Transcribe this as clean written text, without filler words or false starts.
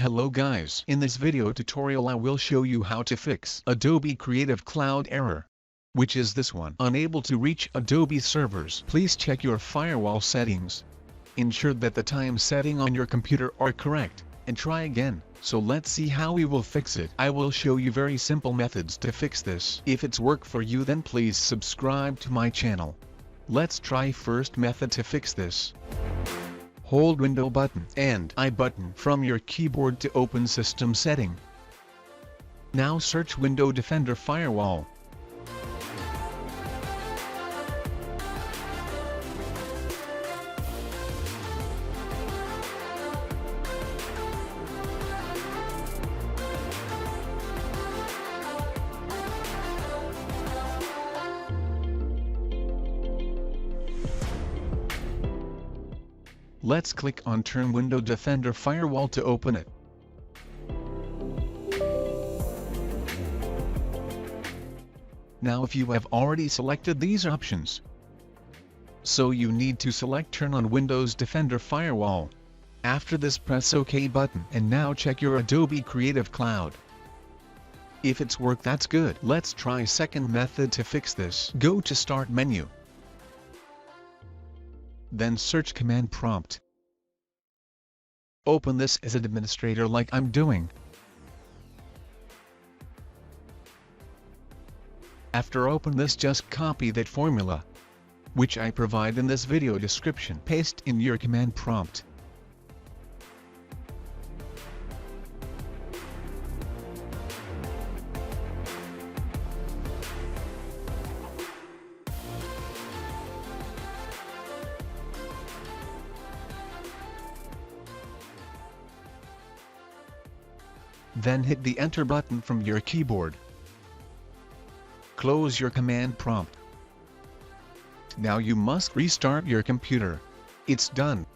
Hello guys, in this video tutorial I will show you how to fix Adobe Creative Cloud error, which is this one. Unable to reach Adobe servers. Please check your firewall settings. Ensure that the time setting on your computer are correct, and try again. So let's see how we will fix it. I will show you very simple methods to fix this. If it's work for you, then please subscribe to my channel. Let's try first method to fix this. Hold Window button and I button from your keyboard to open System Setting. Now search Window Defender Firewall. Let's click on Turn Window Defender Firewall to open it. Now if you have already selected these options, so you need to select Turn on Windows Defender Firewall. After this, press OK button and now check your Adobe Creative Cloud. If it's work, that's good. Let's try second method to fix this. Go to Start menu. Then search Command Prompt. Open this as administrator like I'm doing. After open this, just copy that formula, which I provide in this video description. Paste in your command prompt. Then hit the Enter button from your keyboard. Close your command prompt. Now you must restart your computer. It's done.